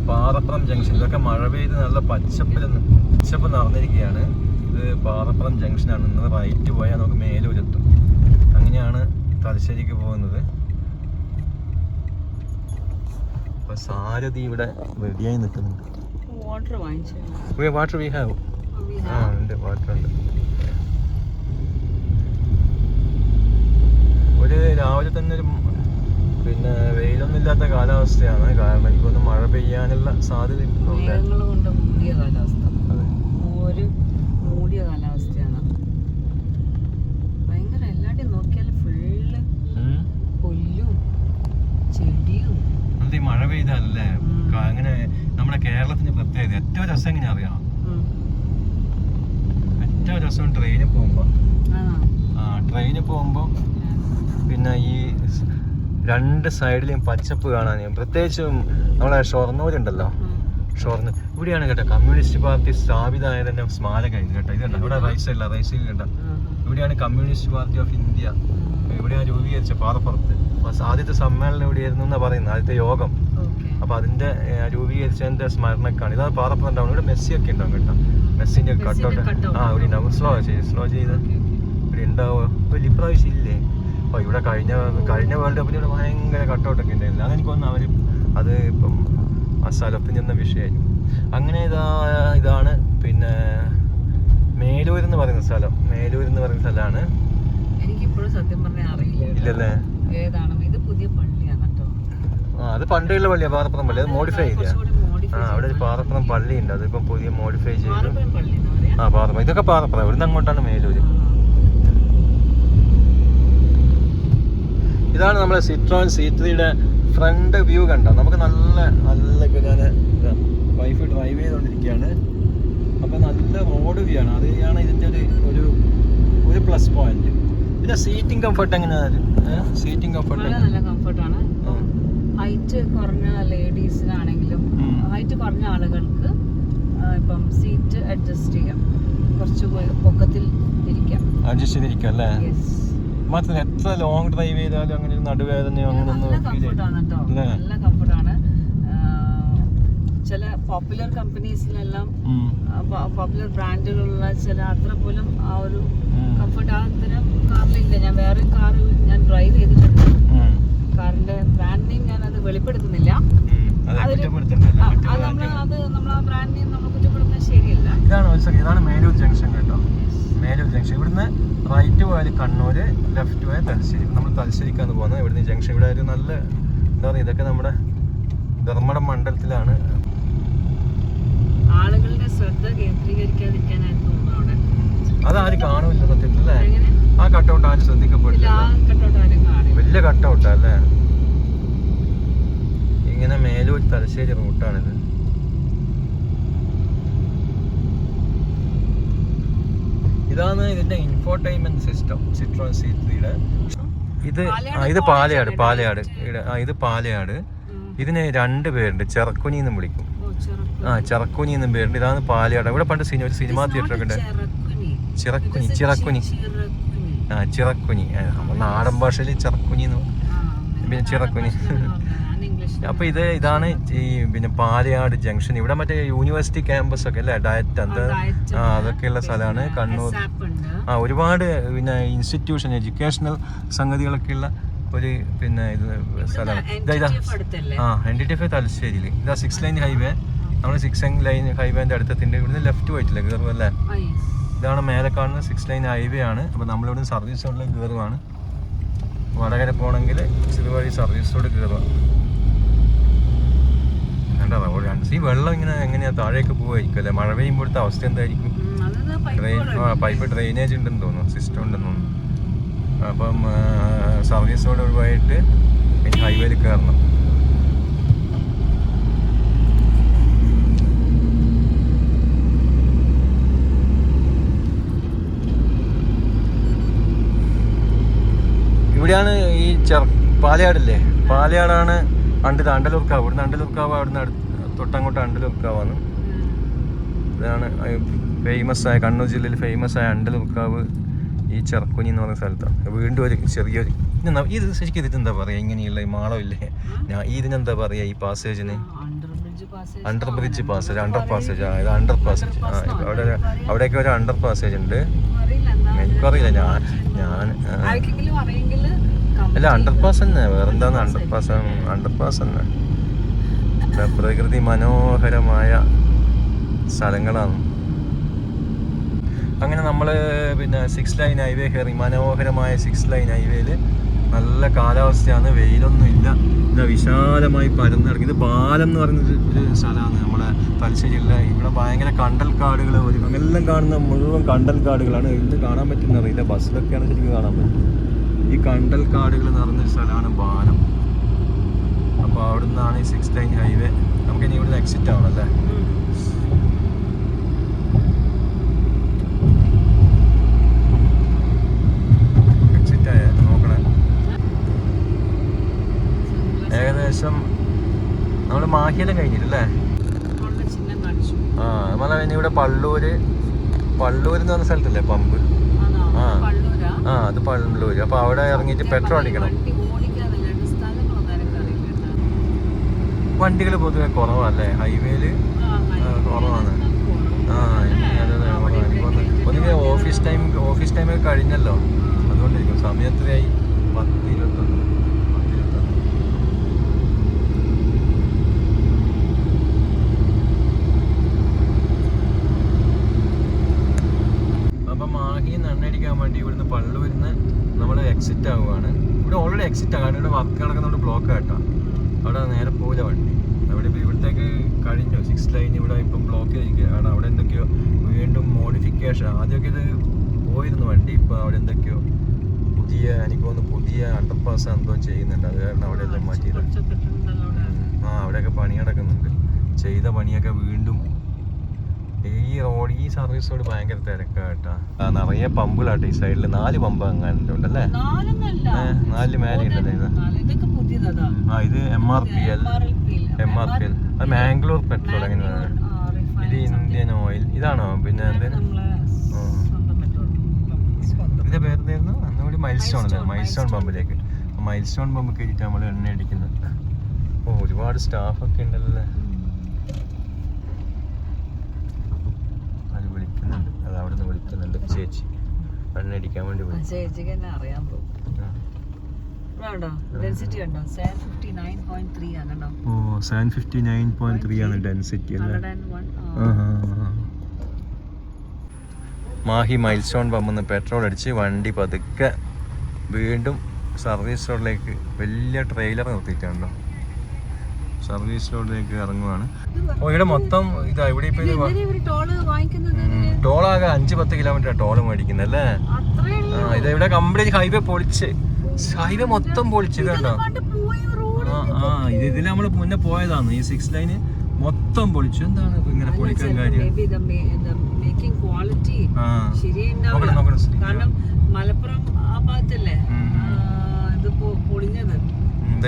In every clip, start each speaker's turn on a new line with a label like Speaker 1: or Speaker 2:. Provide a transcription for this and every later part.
Speaker 1: പാറപ്പുറം junction. ഇതൊക്കെ മഴ പെയ്ത് നല്ല പച്ചപ്പ് നടന്നിരിക്കുകയാണ്. ഇത് പാറപ്പുറം ജംഗ്ഷനാണ്. ഇന്ന് റൈറ്റ് പോയാൽ നമുക്ക് മേലൂരെത്തും. അങ്ങനെയാണ് തലശ്ശേരിക്ക് പോകുന്നത്. അപ്പൊ സാരഥി ഇവിടെ റെഡിയായി നിൽക്കുന്നുണ്ട്. Water we have. ഉണ്ട്, വാട്ടർ ഉണ്ട്. ഒരു രാവിലെ തന്നെ ഒരു പിന്നെ വെയിലൊന്നും ഇല്ലാത്ത കാലാവസ്ഥയാണ്. കാരണം എനിക്കൊന്ന് മഴ പെയ്യാനുള്ള സാധ്യത
Speaker 2: മൂടിയ കാലാവസ്ഥയാണ്. ഭയങ്കര എല്ലാവരുടെയും നോക്കിയാൽ ഫുള്ള് പുല്ലും ചെടിയും.
Speaker 1: ഈ മഴ പെയ്താലല്ലേ അങ്ങനെ നമ്മുടെ കേരളത്തിന്റെ പ്രത്യേകത. ഏറ്റവും രസം എങ്ങനെ അറിയാം? ഏറ്റവും രസം ട്രെയിനിൽ പോകുമ്പോ പിന്നെ ഈ രണ്ട് സൈഡിലും പച്ചപ്പ് കാണാൻ. പ്രത്യേകിച്ചും നമ്മളെ ഷൊർണൂരുണ്ടല്ലോ, ഷൊർണൂർ ഇവിടെയാണ് കേട്ടോ കമ്മ്യൂണിസ്റ്റ് പാർട്ടി സ്ഥാപിതമായതിന്റെ സ്മാരകം കേട്ടോ. ഇതുണ്ട് ഇവിടെ റൈറ്റ് സൈഡിൽ കേട്ടോ. ഇവിടെയാണ് കമ്മ്യൂണിസ്റ്റ് പാർട്ടി ഓഫ് ഇന്ത്യ ഇവിടെയാണ് രൂപീകരിച്ച പാറപ്പുറത്ത്. ആദ്യത്തെ സമ്മേളനം ഇവിടെയായിരുന്നു എന്നാ പറയുന്നത്, ആദ്യത്തെ യോഗം. അപ്പൊ അതിന്റെ രൂപീകരിച്ചതിന്റെ സ്മരണക്കാണ്. ഇതാണ് പാറപ്പുറം ഉണ്ടാവും. ഇവിടെ മെസ്സി ഒക്കെ ഉണ്ടാവും കേട്ടോ. മെസ്സിന്റെ കട്ടൗട്ട് ഇവിടെ ഉണ്ടാവും. സ്ലോ ചെയ്ത് ഇവിടെ ഉണ്ടാവുക. ഇപ്പൊ ഇപ്രാവശ്യം ഇല്ലേ? അപ്പൊ ഇവിടെ കഴിഞ്ഞ വേൾഡ് കപ്പിൽ ഇവിടെ ഭയങ്കര കട്ടൗട്ടൊക്കെ ഉണ്ടായില്ല. അതെനിക്ക് തോന്നുന്നു അവര് അത് ഇപ്പം ആ സ്ഥലത്ത് ചെന്ന വിഷയമായിരിക്കും. അങ്ങനെ ഇതാണ് പിന്നെ മേലൂർ എന്ന് പറയുന്ന സ്ഥലം. മേലൂർ എന്ന് പറയുന്ന സ്ഥലമാണ്.
Speaker 2: എനിക്കിപ്പോഴും സത്യം പറഞ്ഞാൽ അറിയില്ല.
Speaker 1: ഇല്ലല്ലേ?
Speaker 2: ഏതാണ് ഇത്? പുതിയ പള്ളിയാണ് കേട്ടോ.
Speaker 1: അത് പണ്ടുള്ള പള്ളിയാണ്, പാറപ്പുറം പള്ളി. അത് മോഡിഫൈ ചെയ്ത. അവിടെ ഒരു പാറപ്പുറം പള്ളി ഉണ്ട്. അതിപ്പം പുതിയ മോഡിഫൈ ചെയ്തു. പാറപ്പുറം. ഇതൊക്കെ പാറപ്പുറം. ഇവിടുന്ന് അങ്ങോട്ടാണ് മേലൂര്. ഇതാണ് നമ്മളെ സിട്രോൺ C3യുടെ ഫ്രണ്ട് വ്യൂ കണ്ടോ. നമുക്ക് നല്ല ഞാൻ വൈഫ് ഡ്രൈവ് ചെയ്തുകൊണ്ടിരിക്കുകയാണ്. അപ്പൊ നല്ല റോഡ് വ്യൂ ആണ്. അതാണ് ഇതിന്റെ ഒരു പ്ലസ് പോയിന്റ്. പിന്നെ സീറ്റിംഗ് കംഫർട്ട് എങ്ങനെയാണ്? സീറ്റിംഗ് കംഫർട്ട്
Speaker 2: നല്ല കംഫർട്ടാണ്. ഹൈറ്റ് കുറഞ്ഞ ലേഡീസിനാണെങ്കിലും ഹൈറ്റ് കുറഞ്ഞ ആളുകൾക്ക് ഇപ്പം സീറ്റ് അഡ്ജസ്റ്റ് ചെയ്യാം. കുറച്ച് പൊക്കത്തിൽ ഇരിക്കാം,
Speaker 1: അഡ്ജസ്റ്റ് ചെയ്തിരിക്കാം അല്ലേ? മാത്രമല്ല എത്ര ലോങ് ഡ്രൈവ് ചെയ്താലും അങ്ങനെ നടുവേദനയോ അങ്ങനെയൊന്നും
Speaker 2: നല്ല കംഫർട്ടാണ്. ചില പോപ്പുലർ കമ്പനീസിലെല്ലാം പോപ്പുലർ ബ്രാൻഡുകളുള്ള ചില അത്ര പോലും ആ ഒരു കംഫർട്ട് ആ തരം കാറിലില്ല. ഞാൻ വേറെ കാർ ഞാൻ ഡ്രൈവ് ചെയ്തിട്ടുണ്ട്. കാറിന്റെ ബ്രാൻഡ് നെയിം ഞാൻ അത് വെളിപ്പെടുത്തുന്നില്ല. നമ്മൾ ആ ബ്രാൻഡ് നെയിം നമ്മൾ കുറ്റപ്പെടുത്തുന്നത് ശരിയല്ല.
Speaker 1: ഇതാണ് മേലൂർ ജംഗ്ഷൻ കേട്ടോ. മേലൂർ ജംഗ്ഷൻ. ഇവിടുന്ന് റൈറ്റ് പോയാൽ കണ്ണൂര്, ലെഫ്റ്റ് പോയാൽ തലശ്ശേരി. നമ്മൾ തലശ്ശേരിക്കാണ് പോകുന്നത്. ഇവിടുന്ന് ജംഗ്ഷൻ. ഇവിടെ ഒരു നല്ല എന്താ പറയുക, ഇതൊക്കെ നമ്മുടെ ധർമ്മടം മണ്ഡലത്തിലാണ്.
Speaker 2: ആളുകളുടെ ശ്രദ്ധ കേന്ദ്രീകരിക്കാതിരിക്കാനായിട്ട് തോന്നുന്നു അവിടെ.
Speaker 1: അതാരും കാണൂല്ല സത്യത്തിലല്ലേ? ആ കട്ടൗട്ട് ആരും ശ്രദ്ധിക്കപ്പെടില്ല. വലിയ കട്ടൗട്ടാ അല്ലേ? ഇങ്ങനെ മേലൂർ തലശ്ശേരി റൂട്ടാണിത്. ഇതാണ് ഇതിന്റെ ഇൻഫോർടൈൻമെന്റ് സിസ്റ്റം സിട്രോൺ C3യുടെ. ഇത് പാലയാട്. ഇത് പാലയാട്. ഇതിന് 2 പേരുണ്ട്. ചെറക്കുനി എന്നും വിളിക്കും. ചെറക്കുനി എന്നും പേരുണ്ട്. ഇതാണ് പാലയാട്. ഇവിടെ പണ്ട് ഒരു സിനിമാ തിയേറ്റർ ഒക്കെ ഉണ്ട്. ചിറക്കുനി നമ്മുടെ നാടൻ ഭാഷയിൽ ചെറക്കുനി എന്ന്, പിന്നെ ചിറക്കുനി. അപ്പൊ ഇതാണ് ഈ പിന്നെ പാലയാട് ജംഗ്ഷൻ. ഇവിടെ മറ്റേ യൂണിവേഴ്സിറ്റി ക്യാമ്പസ് ഒക്കെ അല്ലേ, ഡയറ്റ് അതൊക്കെയുള്ള സ്ഥലമാണ്. കണ്ണൂർ ഒരുപാട് പിന്നെ ഇൻസ്റ്റിറ്റ്യൂഷൻ എഡ്യൂക്കേഷണൽ സംഗതികളൊക്കെ ഉള്ള ഒരു പിന്നെ ഇത് സ്ഥലമാണ്. NDTF തലശ്ശേരിയിൽ. ഇതാ 6 ലൈൻ ഹൈവേ. നമ്മൾ 6 ലൈൻ ഹൈവേന്റെ അടുത്തെത്തിന്റെ ഇവിടുന്ന് ലെഫ്റ്റ് പോയിട്ടില്ല, കയറും അല്ലേ? ഇതാണ് മേലെ കാണുന്ന 6 ലൈൻ ഹൈവേ ആണ്. അപ്പൊ നമ്മളിവിടുന്ന് സർവീസ് റോഡിലേക്ക് കയറുവാണ്. വടകര പോകണമെങ്കിൽ ചെറുവഴി സർവീസ് റോഡ് കയറുക. ഈ വെള്ളം ഇങ്ങനെ എങ്ങനെയാ താഴേക്ക് പോവായിരിക്കും അല്ലേ? മഴ പെയ്യുമ്പോഴത്തെ അവസ്ഥ എന്തായിരിക്കും? പൈപ്പ് ഡ്രെയിനേജ് ഉണ്ടെന്ന് തോന്നുന്നു, സിസ്റ്റം ഉണ്ടെന്ന് തോന്നുന്നു. അപ്പം സർവീസ് റോഡ് ഒഴിവായിട്ട് ഇനി ഹൈവേയിൽ കയറണം. ഇവിടെയാണ് ഈ പാലയാടില്ലേ? പാലയാടാണ് അണ്ടലൂർക്കാവ്. ഇവിടുന്ന് അണ്ടലൂർക്കാവ്, അവിടുന്ന് തൊട്ടങ്ങോട്ട് അണ്ടലൂർക്കാവാണ്. ഇതാണ് ഫേമസ് ആയ, കണ്ണൂർ ജില്ലയിൽ ഫേമസ് ആയ അണ്ടലൂർക്കാവ് ഈ ചെറക്കുനി എന്ന് പറയുന്ന സ്ഥലത്താണ്. വീണ്ടും ഒരു ചെറിയൊരു ഇത് ശരിക്കും ഇതിനെന്താ പറയുക? ഇങ്ങനെയുള്ള ഈ മാളമില്ലേ, ഇതിനെന്താ പറയുക ഈ പാസേജിന്? അണ്ടർ ബ്രിഡ്ജ് പാസേജ് ഇത് അണ്ടർ പാസേജ്. അവിടെയൊക്കെ ഒരു അണ്ടർ പാസേജ് ഉണ്ട്. എനിക്കറിയില്ല. ഞാൻ അല്ല അണ്ടർ പാസ് തന്നെ, വേറെന്താന്ന് അണ്ടർ പാസ് തന്നെ. പ്രകൃതി മനോഹരമായ സ്ഥലങ്ങളാണ്. അങ്ങനെ നമ്മൾ പിന്നെ 6 ലൈൻ ഹൈവേ കയറി. മനോഹരമായ 6 ലൈൻ ഹൈവേയിൽ നല്ല കാലാവസ്ഥയാണ്, വെയിലൊന്നും ഇല്ല. ഇതാ വിശാലമായി പരന്ന് കിടക്കും. ഇത് പാലം എന്ന് പറയുന്ന ഒരു സ്ഥലമാണ് നമ്മുടെ തലശ്ശേരിയിലുള്ള. ഇവിടെ ഭയങ്കര കണ്ടൽ കാടുകൾ, എല്ലാം കാണുന്ന മുഴുവൻ കണ്ടൽ കാടുകളാണ്. ഇന്ന് കാണാൻ പറ്റുന്നറിയില്ല, ബസ്സിലൊക്കെയാണ് ശരിക്കും കാണാൻ പറ്റും. ഈ കണ്ടൽ കാടുകൾ നിറഞ്ഞൊരു സ്ഥലമാണ് പാലം. അപ്പോൾ അവിടെ നിന്നാണ് ഈ 6 ലൈൻ ഹൈവേ. നമുക്കിനി ഇവിടുന്ന് എക്സിറ്റ് ആവണം അല്ലേ? എക്സിറ്റ് ആയ നോക്കണേ. ഏകദേശം നമ്മൾ മാഹിയെല്ലാം കഴിഞ്ഞിട്ടല്ലേ? നമ്മളെ ഇനി ഇവിടെ പള്ളൂര് എന്ന് പറഞ്ഞ സ്ഥലത്തല്ലേ പമ്പ്? അത് പള്ളൂര്. അപ്പൊ അവിടെ ഇറങ്ങിയിട്ട് പെട്രോൾ അടിക്കണം. വണ്ടികൾ പൊതുവെ കുറവല്ലേ ഹൈവേയില്? കുറവാണ്. ഒന്നിങ്ങനെ ഓഫീസ് ടൈം കഴിഞ്ഞല്ലോ, അതുകൊണ്ടിരിക്കും. സമയത്രയായി 10:21. അപ്പം മാഹിന്ന് എണ്ണയടിക്കാൻ വേണ്ടി ഇവിടുന്ന് പള്ളൂരിന്ന് നമ്മൾ എക്സിറ്റ് ആവുകയാണ്. ഇവിടെ ഓൾറെഡി എക്സിറ്റ് ആകാൻ ഇവിടെ വർക്ക് നടക്കുന്നതുകൊണ്ട് ബ്ലോക്ക് ആയിട്ടാ. അവിടെ നേരെ പോകില്ല വണ്ടി. അവിടെ ഇപ്പോൾ ഇവിടത്തേക്ക് കഴിഞ്ഞു 6 ലൈൻ. ഇവിടെ ഇപ്പം ബ്ലോക്ക് ചെയ്തിരിക്കുക. കാരണം അവിടെ എന്തൊക്കെയോ വീണ്ടും മോഡിഫിക്കേഷൻ. ആദ്യമൊക്കെ ഇത് പോയിരുന്നു വണ്ടി, ഇപ്പോൾ അവിടെ എന്തൊക്കെയോ പുതിയ അണ്ടർപാസ് എന്തോ ചെയ്യുന്നുണ്ട്. അത് കാരണം അവിടെ എല്ലാം മാറ്റിയത്. അവിടെയൊക്കെ പണി നടക്കുന്നുണ്ട്. ചെയ്ത പണിയൊക്കെ വീണ്ടും. ഈ സർവീസ് റോഡ് ഭയങ്കര തിരക്കാട്ടാ. നിറയെ പമ്പുകളാട്ടെ ഈ സൈഡിൽ. 4 പമ്പ് അങ്ങനെ ഉണ്ടല്ലേ? 4 മേലെ ഉണ്ടല്ലേ ഇത്? ഇത് MRPL. അത് മാംഗ്ലൂർ പെട്രോൾ. എങ്ങനെയാണ് ഇത്? Indian oil. ഇതാണോ? പിന്നെ ഇതിന്റെ പേരെന്തായിരുന്നു അന്നുകൂടി? മൈൽസ്റ്റോൺ അല്ലേ? മൈൽസ്റ്റോൺ പമ്പിലേക്ക്. മൈൽസ്റ്റോൺ പമ്പ് കയറ്റിട്ട് നമ്മൾ എണ്ണ അടിക്കുന്നുണ്ട്. ഒരുപാട് സ്റ്റാഫൊക്കെ ഉണ്ടല്ലേ? അത് വിളിക്കുന്നുണ്ട്. അത് അവിടെ നിന്ന് വിളിക്കുന്നുണ്ട്. ചേച്ചി എണ്ണ അടിക്കാൻ വേണ്ടി വിളിച്ചു.
Speaker 2: ചേച്ചിക്ക് തന്നെ അറിയാൻ പോകും. ഡെൻസിറ്റി ഉണ്ടോ? 759.3 ആണ് കേട്ടോ.
Speaker 1: 759.3 ആണ് ഡെൻസിറ്റി അല്ലേ? മാഹി മൈൽസ്റ്റോൺ പമ്പിൽ നിന്ന് പെട്രോൾ അടിച്ച് വണ്ടി പതുക്കെ വീണ്ടും സർവീസ് റോഡിലേക്ക് വലിയ ട്രെയിലർ നിർത്തിയിട്ടുണ്ടോ? സർവീസ് റോഡിലേക്ക് ഇറങ്ങുവാണ്. ഇവിടെ മൊത്തം ഇതാ. ഇവിടെ ഇപ്പൊ ടോളാകെ 5-10 കിലോമീറ്റർ ടോള് മേടിക്കുന്നത് അല്ലേ? ഇത് ഇവിടെ കംപ്ലീറ്റ് ഹൈവേ പൊളിച്ച്, ഹൈവേ മൊത്തം പൊളിച്ച് കണ്ടോ? ഇതിൽ നമ്മൾ മുന്നേ പോയതാണ്. ഈ 6 ലൈന് മൊത്തം പൊളിച്ചു. എന്താണ് ഇങ്ങനെ പൊളിക്കാൻ കാര്യം?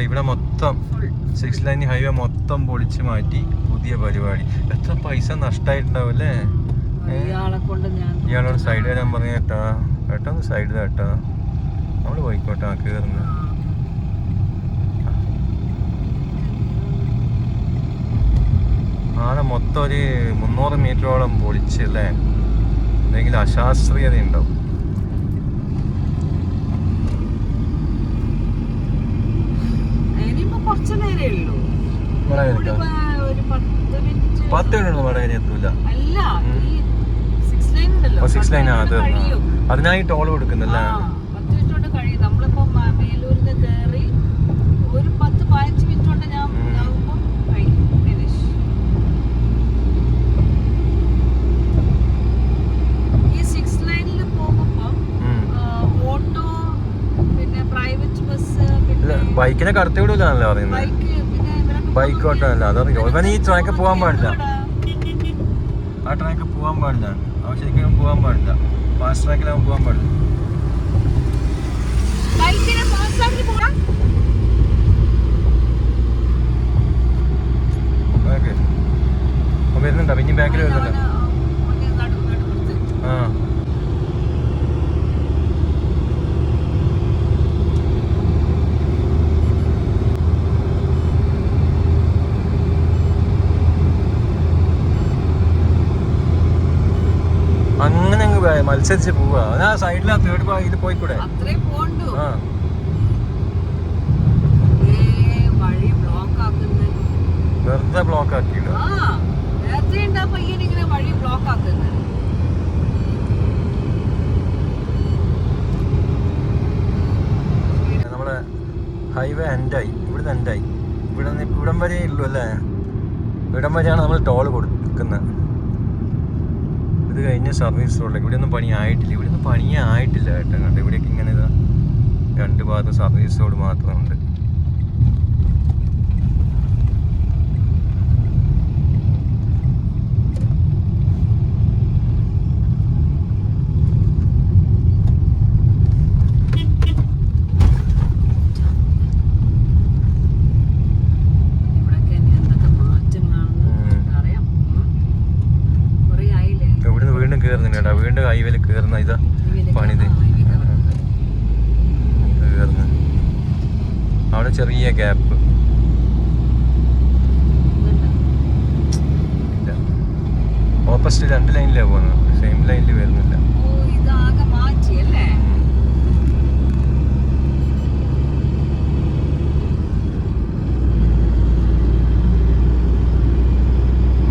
Speaker 1: ഇവിടെ മൊത്തം 6 ലൈൻ ഹൈവേ മൊത്തം പൊളിച്ച് മാറ്റി പുതിയ പരിപാടി. എത്ര പൈസ നഷ്ടമായിട്ടുണ്ടാവും അല്ലേ? ഇയാളോട് സൈഡ് തരാൻ പറഞ്ഞ കേട്ടാ. ഒന്ന് സൈഡ് കേട്ടാ. നമ്മള് പോയിക്കോട്ടെ. കേറുന്നു. ആടെ മൊത്തം ഒരു 300 മീറ്ററോളം പൊളിച്ചല്ലേ? എന്തെങ്കിലും അശാസ്ത്രീയത ഉണ്ടാവും.
Speaker 2: കുറച്ച് നേരേ ഉള്ളൂ.
Speaker 1: 10 മിനിറ്റ് വടകര എത്തൂല.
Speaker 2: 6 ലൈൻ
Speaker 1: അത് അതിനായി ടോൾ കൊടുക്കുന്നല്ലേ?
Speaker 2: 10 മിനിറ്റ് കൊണ്ട് കഴിയും. നമ്മളിപ്പോ മേലൂരിന്ന് കയറി ഒരു 10-15 മിനിറ്റ് കൊണ്ട് ഞാൻ ഈ 6 ലൈനിൽ പോകുമ്പോ ഓട്ടോ, പിന്നെ പ്രൈവറ്റ് ബസ്,
Speaker 1: ബൈക്കിനെ കടത്തി വിടൂലാണല്ലോ പറയുന്നത്. ബൈക്ക് ഓട്ടോ അല്ല, അതറിയോ? ഇവൻ ഈ ട്രാക്ക് പോകാൻ പാടില്ല. ആ ട്രാക്ക് പോകാൻ പാടില്ല. ശരിക്കും പോകാൻ പാടില്ല. ഫാസ്റ്റ് ട്രാക്കിലാവും പോകാൻ പാടില്ല. വരുന്നുണ്ടോ? പിന്നെ ബാക്കിൽ വരുന്നുണ്ടോ? ആ മത്സരിച്ച് പോവാ. ആ സൈഡിലാ തേർഡ് ഇത് പോയിക്കൂടെ?
Speaker 2: അത്രയും പോണ്ടു.
Speaker 1: ആ
Speaker 2: വഴി ബ്ലോക്ക് ആക്കുന്നത്
Speaker 1: വെറുതെ ബ്ലോക്ക് ആക്കിയിടുക.
Speaker 2: നേരത്തെ ഉണ്ടാ പയ്യനിങ്ങനെ വഴി ബ്ലോക്ക് ആക്കുന്നത്.
Speaker 1: നമ്മുടെ ഹൈവേ എൻഡായി, ഇവിടുന്ന് എൻഡായി. ഇവിടം വരെ ഉള്ളൂ അല്ലേ? ഇവിടം വരെയാണ് നമ്മൾ ടോൾ കൊടുക്കുന്നത്. ഇത് കഴിഞ്ഞ സർവീസ് റോഡിലേക്ക്. ഇവിടെ ഒന്നും പണി ആയിട്ടില്ല, ഇവിടെ ഒന്നും പണിയേ ആയിട്ടില്ല കേട്ടോ. കണ്ട് ഇവിടേക്ക് ഇങ്ങനെ ഇതാ 2 ഭാഗത്ത് സർവീസ് റോഡ് മാത്രമുണ്ട്. കേറുന്നുണ്ട്, വീണ്ടും ഹൈവേയിൽ കേറുന്ന ഇതാ പണിത് കേറുന്നു. അവിടെ ചെറിയ ഗ്യാപ്പ്. ഓപ്പോസിറ്റ് 2 ലൈനിലാണ് പോകുന്നത്, സെയിം ലൈനിൽ വരുന്നില്ല.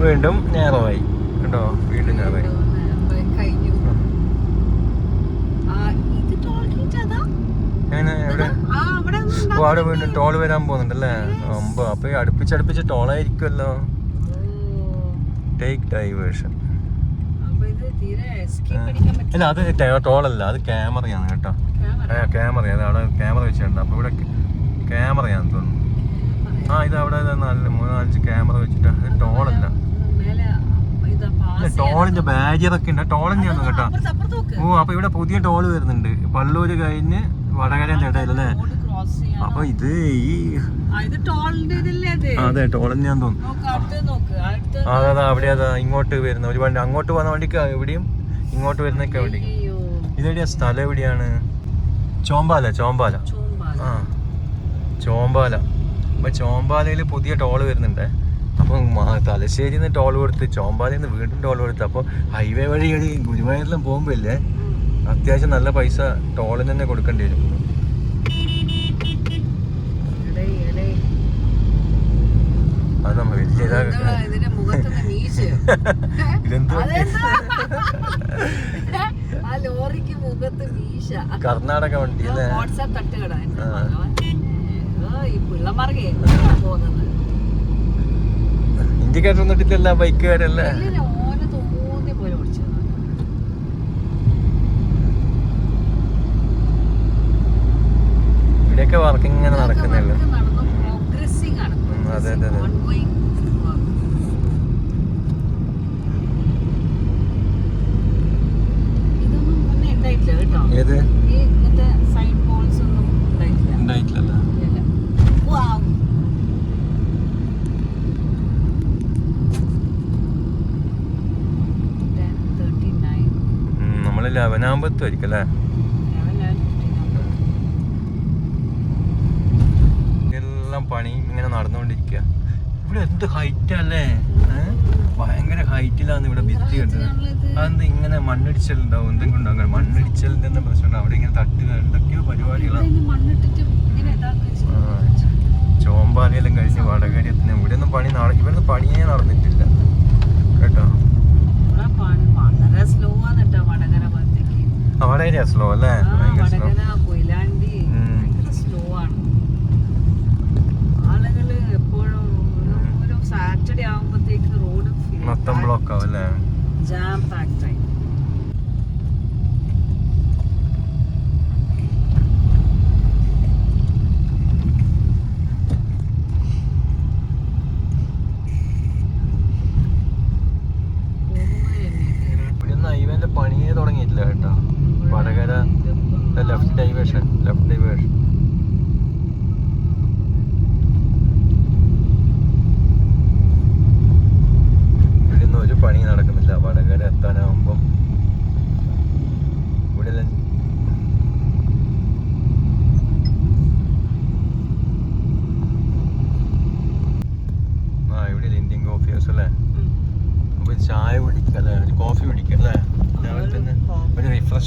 Speaker 1: വീണ്ടും നേരമായി കേട്ടോ, വീണ്ടും നേരമായി. അവിടെ വീണ്ടും ടോൾ വരാൻ പോകുന്നുണ്ടല്ലേ? അപ്പൊ അടുപ്പിച്ചടുപ്പിച്ച് ടോളായിരിക്കുമല്ലോ. Take diversion. അല്ല അത് ടോളല്ല, അത് ക്യാമറയാണ് കേട്ടോ. ക്യാമറയാണ്, അവിടെ ക്യാമറ വെച്ചിട്ടുണ്ട്. അപ്പൊ ഇവിടെ ക്യാമറയാന്ന് തോന്നുന്നു. ഇത് അവിടെ 3-4 ക്യാമറ വെച്ചിട്ട്. അത് ടോളല്ല, ടോളിന്റെ ബാരിയറൊക്കെ ഉണ്ട്. ടോൾ തന്നെയാണ് കേട്ടോ. അപ്പൊ ഇവിടെ പുതിയ ടോള് വരുന്നുണ്ട്, പള്ളൂര് കഴിഞ്ഞ് വടകരന്റെ ഇടയിലല്ലേ? അപ്പൊ ഇത് അതെ ടോൾ തന്നെയാന്ന് തോന്നുന്നു. അതാ അവിടെ ഇങ്ങോട്ട് വരുന്ന ഒരു വണ്ടി, അങ്ങോട്ട് പോകുന്ന വണ്ടിക്ക് എവിടെയും ഇങ്ങോട്ട് വരുന്നൊക്കെ വണ്ടി. ഇതെവിടെയാ സ്ഥലം? എവിടെയാണ്? ചോമ്പാല. ചോമ്പാല. അപ്പൊ ചോമ്പാലയിൽ പുതിയ ടോള് വരുന്നുണ്ട്. അപ്പൊ തലശ്ശേരിയിൽ നിന്ന് ടോൾ കൊടുത്ത് ചോമ്പാലയിൽ നിന്ന് വീണ്ടും ടോൾ കൊടുത്ത്. അപ്പൊ ഹൈവേ വഴി ഗുരുവായൂരിലും പോകുമ്പോ ഇല്ലേ അത്യാവശ്യം നല്ല പൈസ ടോളിന് തന്നെ കൊടുക്കേണ്ടി വരും. അത് നമ്മ വലിയ കർണാടക വണ്ടി അല്ലേ? ഇൻഡിക്കേറ്റർ ഒന്നിട്ടില്ല ബൈക്കുകാരല്ലേ? ഇവിടെയൊക്കെ വർക്കിംഗ് ഇങ്ങനെ നടക്കുന്നില്ല. അതെ അതെ അതെ. ഏത് ഉണ്ടായിട്ടില്ലല്ലോ. നമ്മള് 11 ആയിരിക്കും അല്ലേ? ഇതെല്ലാം പണി ഇങ്ങനെ നടന്നുകൊണ്ടിരിക്കുക. ഇവിടെ എന്ത് ഹൈറ്റ് അല്ലേ? ഭയങ്കര ഹൈറ്റിലാണ് ഇവിടെ ഭിത്തി കണ്ടത്. അതെന്ത് ഇങ്ങനെ മണ്ണിടിച്ചലുണ്ടാവും, എന്തെങ്കിലും ഉണ്ടാകും. മണ്ണിടിച്ചലിന്റെ തന്നെ പ്രശ്നമുണ്ട്. അവിടെ ഇങ്ങനെ തട്ടുക, എന്തൊക്കെയോ പരിപാടികളാണ്. ചോമ്പാലയെല്ലാം കഴിഞ്ഞ് വടകരത്തിന് ഇവിടെ ഒന്നും ഇവിടുന്ന് പണിയേ നടന്നിട്ടില്ല കേട്ടോ. വടകര സ്ലോ അല്ലേ? ഭയങ്കര സ്ലോ. സാറ്റർഡേ ആവുമ്പോഴത്തേക്ക് റോഡ് മൊത്തം ബ്ലോക്ക് ആവും അല്ലേ? ജാം പാക്ഡ് ആയി. ഇവിടുന്ന് ഹൈവേന്റെ പണിയേ തുടങ്ങിയിട്ടില്ല കേട്ടോ. Vadakara left diversion, left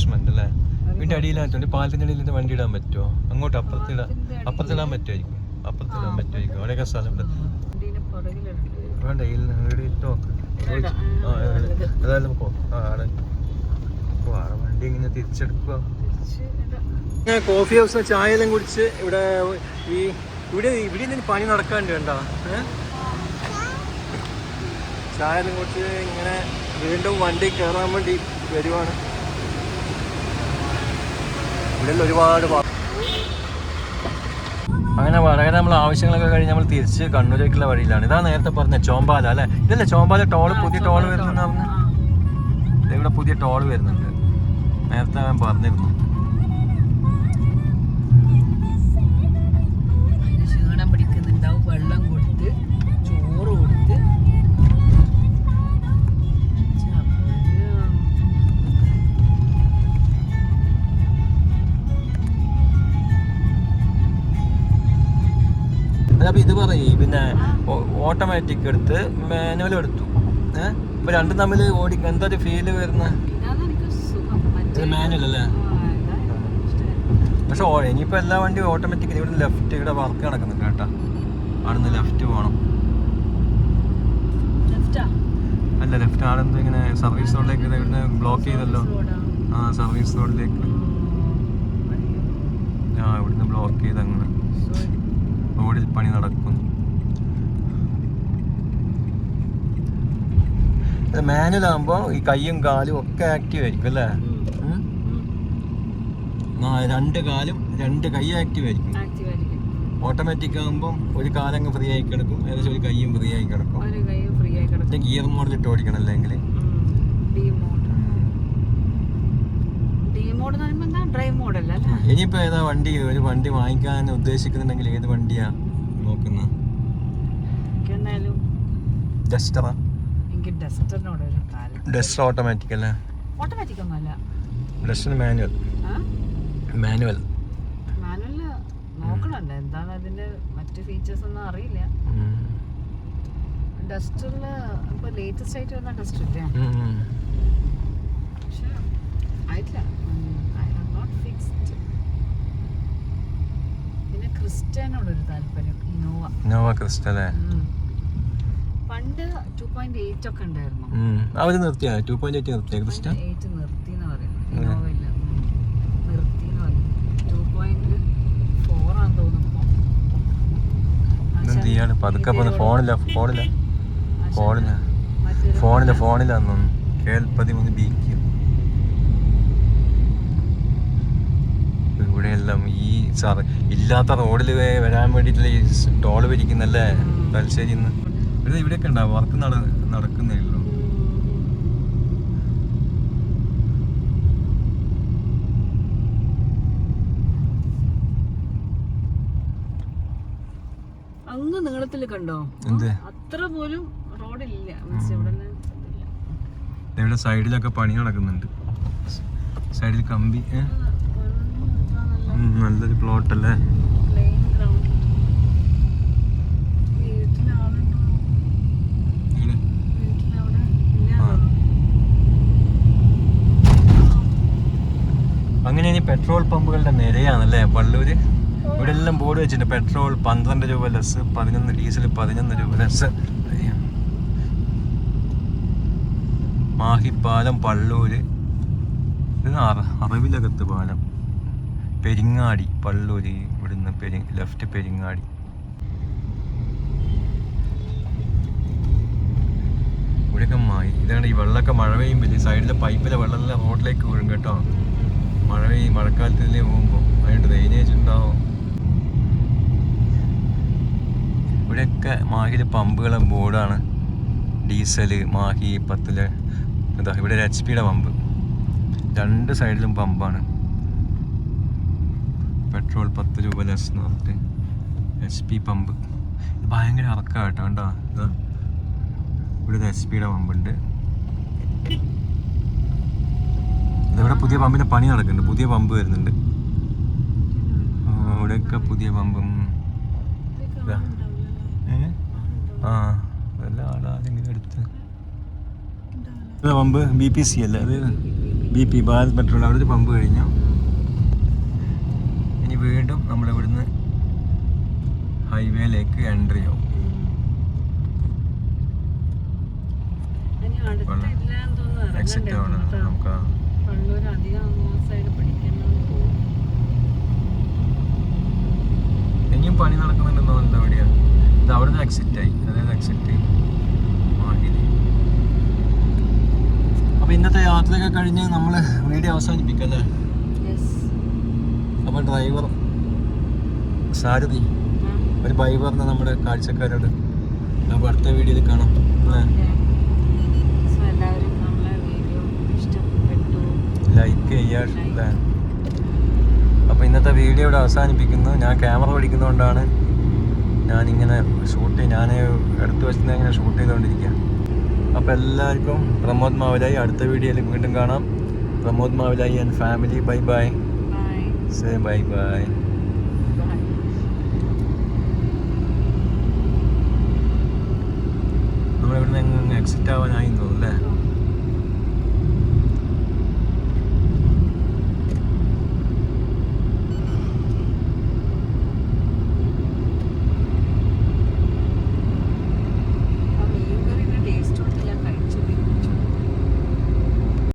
Speaker 1: punishment അല്ലേ? വീടിന്റെ അടിയിലായിട്ടുണ്ട്. പാലത്തിന്റെ അടിയിൽ വണ്ടി ഇടാൻ പറ്റുമോ? അങ്ങോട്ട് അപ്പുറത്തിടാൻ പറ്റുമായിരിക്കും. അപ്പുറത്തിടാൻ പറ്റുമായിരിക്കും. അവിടെയൊക്കെ സ്ഥലം വേണ്ട. ഇവിടെ ഇട്ടോ അതായാലും വണ്ടി ഇങ്ങനെ തിരിച്ചെടുക്കുക. ഞാൻ കോഫി ഹൗസിൽ ചായ എല്ലാം കുടിച്ച് ഇവിടെ ഇവിടെ പണി നടക്കാണ്ട് കണ്ടോ? ചായ എല്ലാം കുടിച്ച് ഇങ്ങനെ വീണ്ടും വണ്ടി കയറാൻ വേണ്ടി വരുവാണ്. ഇവിടെ ഒരുപാട് അങ്ങനെ വളരെ നമ്മൾ ആവശ്യങ്ങളൊക്കെ കഴിഞ്ഞ് നമ്മൾ തിരിച്ച് കണ്ണൂരേക്കുള്ള വഴിയിലാണ്. ഇതാ നേരത്തെ പറഞ്ഞ ചോമ്പാല അല്ലേ? ഇതല്ലേ ചോമ്പാല ടോള്, പുതിയ ടോള് വരുന്നെന്ന് പറഞ്ഞു. ഇവിടെ പുതിയ ടോള് വരുന്നുണ്ട്, നേരത്തെ ഞാൻ പറഞ്ഞിരുന്നു.
Speaker 2: ക്ഷീണം പിടിക്കുന്നുണ്ടാവും. വെള്ളം കൊടുത്ത് ചോറ് കൊടുത്ത്
Speaker 1: അതപ്പോൾ ഇത് പറയും പിന്നെ ഓട്ടോമാറ്റിക് എടുത്ത് മാനുവൽ എടുത്തു. ഇപ്പൊ രണ്ടും തമ്മിൽ എന്താ ഒരു ഫീല് വരുന്ന മാനുവൽ അല്ലേ? പക്ഷെ ഇനിയിപ്പോൾ എല്ലാ വണ്ടിയും ഓട്ടോമാറ്റിക്. ഇവിടെ ലെഫ്റ്റ്, ഇവിടെ വർക്ക് നടക്കുന്നുണ്ട് കേട്ടോ. അവിടുന്ന് ലെഫ്റ്റ് പോകണം. അല്ല, ലെഫ്റ്റ് ആടെന്തോ ഇങ്ങനെ സർവീസ് റോഡിലേക്ക് ഇവിടുന്ന് ബ്ലോക്ക് ചെയ്തല്ലോ. സർവീസ് റോഡിലേക്ക് ഇവിടുന്ന് ബ്ലോക്ക് ചെയ്ത് അങ്ങനെ റോഡിൽ പണി നടക്കുന്നു. മാനുവൽ ആകുമ്പോൾ ഈ കൈയും കാലും ഒക്കെ ആക്റ്റീവ് ആയിരിക്കും അല്ലേ? രണ്ട് കാലും രണ്ട് കൈ ആക്റ്റീവ് ആയിരിക്കും. ഓട്ടോമാറ്റിക് ആകുമ്പോൾ ഒരു കാലങ്ങ് ഫ്രീ ആയി കിടക്കും, ഏകദേശം ഒരു കൈയും ഫ്രീ ആയി കിടക്കും. ഗിയർ മോഡിലിട്ട് ഓടിക്കണം അല്ലെങ്കിൽ. ഇനിയിപ്പോ ഏതാ വണ്ടി, ഒരു വണ്ടി വാങ്ങിക്കാൻ ഉദ്ദേശിക്കുന്നുണ്ടെങ്കിൽ ഏത് വണ്ടിയാ നോക്കുന്നത്? ഡസ്റ്ററാ? ഡസ്റ്റർ ഓട്ടോമാറ്റിക് അല്ലേ? Duster manual. മാനുവൽ
Speaker 2: നോക്കണല്ലോ എന്താണ് അതിന്റെ മറ്റു ഫീച്ചേഴ്സ് ഒന്നും അറിയില്ല. ഡസ്റ്ററില് ഇപ്പൊ ലേറ്റസ്റ്റ് ആയിട്ട് വന്ന ഡസ്റ്റർ ഇല്ലേ? പക്ഷെ ആയിട്ടില്ല. പിന്നെ ക്രിസ്റ്റനോടൊരു താല്പര്യം.
Speaker 1: ഇന്നോവ ക്രിസ്റ്റ അല്ലേ?
Speaker 2: പണ്ട് 2.8 ഒക്കെ ഉണ്ടായിരുന്നു.
Speaker 1: അവര് നിർത്തിയാ 2.8 നിർത്തിയ ക്രിസ്റ്റ?
Speaker 2: 8 നിർത്തിന്ന് പറയുന്നത്. ഇന്നോവയില്ല, നിർത്തിന്ന് പറയുന്നത്. 2.4 ആണെന്ന് തോന്നുന്നു.
Speaker 1: പതുക്കെ ഫോണിലാന്ന് KL13 BQ. ഇവിടെയെല്ലാം ഈ ഇല്ലാത്ത റോഡിൽ വരാൻ വേണ്ടിയിട്ടുള്ള ഈ ടോള് പിരിക്കുന്നല്ലേ തലശ്ശേരി. ഇവിടെയൊക്കെ ഉണ്ടാവും, വർക്ക് നടക്കുന്നേ ഉള്ളൂ.
Speaker 2: അങ്ങ് നീളത്തിൽ കണ്ടോ? അത്ര പോലും റോഡില്ല.
Speaker 1: ഇവിടെ സൈഡിലൊക്കെ പണി നടക്കുന്നുണ്ട്. സൈഡിൽ കമ്പി. നല്ലൊരു പ്ലോട്ട് അല്ലേ? അങ്ങനെ ഇനി പെട്രോൾ പമ്പുകളുടെ നിരയാണല്ലേ പള്ളൂര്. ഇവിടെ എല്ലാം ബോർഡ് വെച്ചിട്ടുണ്ട്. പെട്രോൾ 12 രൂപ ലെസ്, 11, ഡീസൽ 11 രൂപ ലെസ്. മാഹിപ്പാലം പള്ളൂര്. ഇത് അറിവിലകത്ത് പാലം. പെരിങ്ങാടി പള്ളൂര്. ഇവിടുന്ന് ലെഫ്റ്റ് പെരിങ്ങാടി. ഇവിടെയൊക്കെ ഇതാണ് ഈ വെള്ളമൊക്കെ മഴ പെയ്യുമ്പോൾ സൈഡിലെ പൈപ്പിലെ വെള്ളമെല്ലാം റോഡിലേക്ക് വീഴും കേട്ടോ. മഴക്കാലത്തിലേ പോകുമ്പോൾ അതിൻ്റെ ഡ്രെയിനേജ് ഉണ്ടാവും. ഇവിടെയൊക്കെ മാഹിയിലെ പമ്പുകളെ ബോർഡാണ്. ഡീസല് മാഹി 10. ഇതാ ഇവിടെ ഒരു HP പമ്പ്. രണ്ട് സൈഡിലും പമ്പാണ്. പെട്രോൾ 10 രൂപ ലെസ് എന്ന് പറഞ്ഞിട്ട് HP പമ്പ്. ഭയങ്കര ഇറക്കാം കേട്ടോ. കണ്ടോ ഇതാ ഇവിടെ ഒരു HP പമ്പുണ്ട്. ഇതിവിടെ പുതിയ പമ്പിന്റെ പണി നടക്കുന്നുണ്ട്. പുതിയ പമ്പ് വരുന്നുണ്ട്. ഇവിടെയൊക്കെ പുതിയ പമ്പും അതെല്ലാം ആളാരെങ്കിലും എടുത്ത് പമ്പ് BPC അല്ലേ അത്? BP ഭാരത് പെട്രോൾ അവിടെ ഒരു പമ്പ് കഴിഞ്ഞു. ഇനി വീണ്ടും നമ്മളിവിടുന്ന് ഹൈവേയിലേക്ക് എൻട്രി ആവും. എക്സിറ്റ് ആവണം നമുക്ക്. ഇനിയും പണി നടക്കുന്നുണ്ടെന്നോ എന്താ എവിടെയാ ഇത്? അവിടുന്ന് എക്സിറ്റ് ആയി, അതായത് എക്സിറ്റ് മാഹിലി. അപ്പോൾ ഇന്നത്തെ യാത്രയൊക്കെ കഴിഞ്ഞ് നമ്മൾ വീഡിയോ അവസാനിപ്പിക്കാം അല്ലേ? അപ്പോൾ ഡ്രൈവർ സാരഥി ഒരു ബൈ പറഞ്ഞ നമ്മുടെ കാഴ്ചക്കാരോട് അപ്പോൾ അടുത്ത വീഡിയോയിൽ കാണാം അല്ലേ? ലൈക്ക് ചെയ്യാൻ അല്ലേ? അപ്പോൾ ഇന്നത്തെ വീഡിയോ ഇവിടെ അവസാനിപ്പിക്കുന്നു. ഞാൻ ക്യാമറ പഠിക്കുന്നതുകൊണ്ടാണ് ഞാനിങ്ങനെ ഞാൻ എടുത്തു വെച്ചിട്ട് ഇങ്ങനെ ഷൂട്ട് ചെയ്തുകൊണ്ടിരിക്കുക. അപ്പോൾ എല്ലാവർക്കും പ്രമോദ് മാവിലായി അടുത്ത വീഡിയോയിൽ വീണ്ടും കാണാം. Pramod Mavilayi and family, bye bye. Say bye bye. നമ്മളിവിടുന്ന് എക്സിറ്റ് ആവാനായി തോന്നുന്നു അല്ലേ?